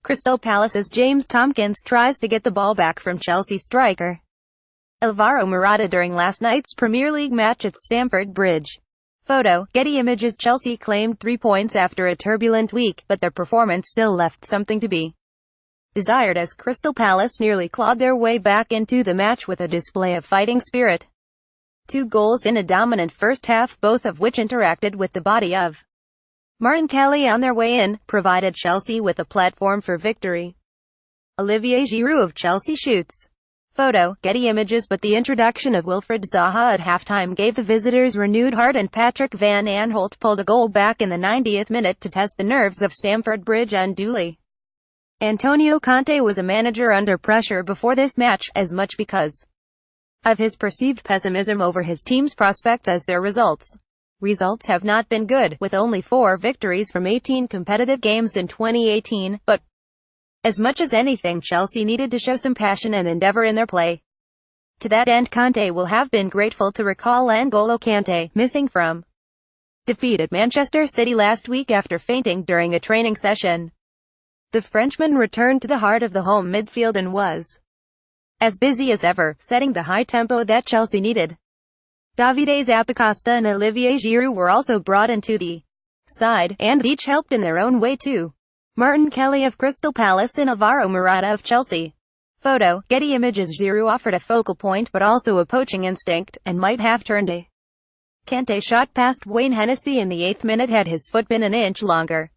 Crystal Palace's James Tompkins tries to get the ball back from Chelsea striker Alvaro Morata during last night's Premier League match at Stamford Bridge. Photo, Getty Images. Chelsea claimed 3 points after a turbulent week, but their performance still left something to be desired as Crystal Palace nearly clawed their way back into the match with a display of fighting spirit. 2 goals in a dominant first half, both of which interacted with the body of Martin Kelly on their way in, provided Chelsea with a platform for victory. Olivier Giroud of Chelsea shoots. Photo, Getty Images. But the introduction of Wilfried Zaha at halftime gave the visitors renewed heart, and Patrick Van Aanholt pulled a goal back in the 90th minute to test the nerves of Stamford Bridge unduly. Antonio Conte was a manager under pressure before this match, as much because of his perceived pessimism over his team's prospects as their results have not been good, with only 4 victories from 18 competitive games in 2018, but as much as anything, Chelsea needed to show some passion and endeavour in their play. To that end, Conte will have been grateful to recall N'Golo Kante, missing from defeat at Manchester City last week after fainting during a training session. The Frenchman returned to the heart of the home midfield and was as busy as ever, setting the high tempo that Chelsea needed. Davide Zappacosta and Olivier Giroud were also brought into the side, and each helped in their own way too. Martin Kelly of Crystal Palace and Alvaro Morata of Chelsea. Photo, Getty Images. Giroud offered a focal point but also a poaching instinct, and might have turned a Kante shot past Wayne Hennessy in the 8th minute had his foot been an inch longer.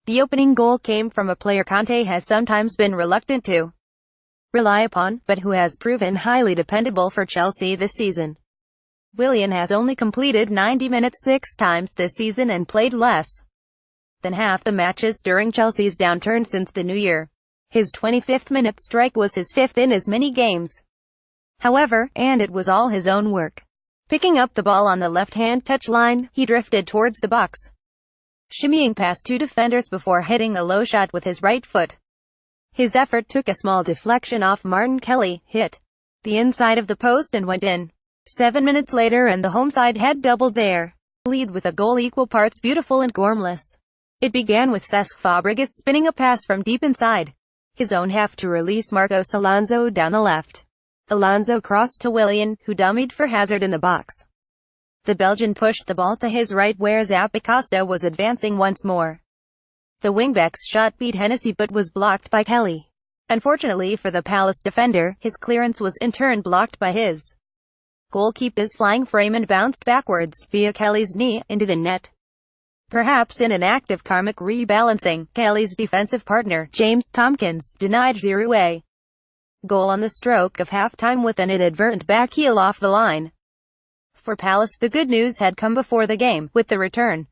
The opening goal came from a player Conte has sometimes been reluctant to rely upon, but who has proven highly dependable for Chelsea this season. Willian has only completed 90 minutes 6 times this season and played less than half the matches during Chelsea's downturn since the new year. His 25th minute strike was his 5th in as many games, however, and it was all his own work. Picking up the ball on the left-hand touchline, he drifted towards the box, shimmying past 2 defenders before hitting a low shot with his right foot. His effort took a small deflection off Martin Kelly, hit the inside of the post and went in. 7 minutes later and the home side had doubled their lead with a goal equal parts beautiful and gormless. It began with Cesc Fabregas spinning a pass from deep inside his own half to release Marcos Alonso down the left. Alonso crossed to Willian, who dummied for Hazard in the box. The Belgian pushed the ball to his right where Zappacosta was advancing once more. The wingback's shot beat Hennessy but was blocked by Kelly. Unfortunately for the Palace defender, his clearance was in turn blocked by his goalkeeper's flying frame and bounced backwards, via Kelly's knee, into the net. Perhaps in an act of karmic rebalancing, Kelly's defensive partner, James Tompkins, denied Giroud a goal on the stroke of half-time with an inadvertent backheel off the line. For Palace, the good news had come before the game, with the return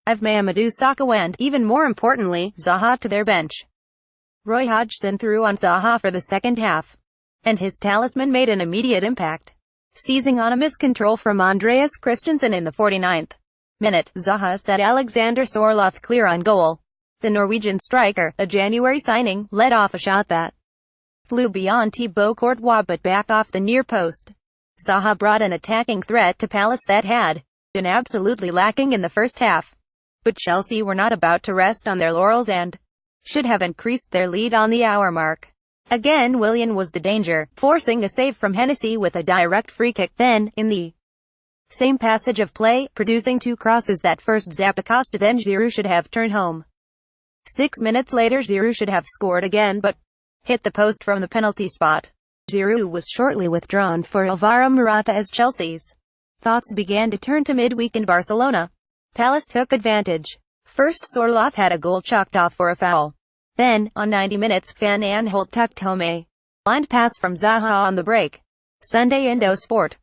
of Mamadou Sakho and, even more importantly, Zaha to their bench. Roy Hodgson threw on Zaha for the second half, and his talisman made an immediate impact. Seizing on a miscontrol from Andreas Christensen in the 49th minute, Zaha set Alexander Sorloth clear on goal. The Norwegian striker, a January signing, led off a shot that flew beyond Thibaut Courtois but back off the near post. Zaha brought an attacking threat to Palace that had been absolutely lacking in the first half. But Chelsea were not about to rest on their laurels and should have increased their lead on the hour mark. Again, Willian was the danger, forcing a save from Hennessy with a direct free kick, then, in the same passage of play, producing 2 crosses that first Zappacosta then Giroud should have turned home. 6 minutes later Giroud should have scored again but hit the post from the penalty spot. Giroud was shortly withdrawn for Alvaro Morata as Chelsea's thoughts began to turn to midweek in Barcelona. Palace took advantage. First Sorloth had a goal chalked off for a foul. Then, on 90 minutes, Van Aanholt tucked home a blind pass from Zaha on the break. Sunday Indo Sport.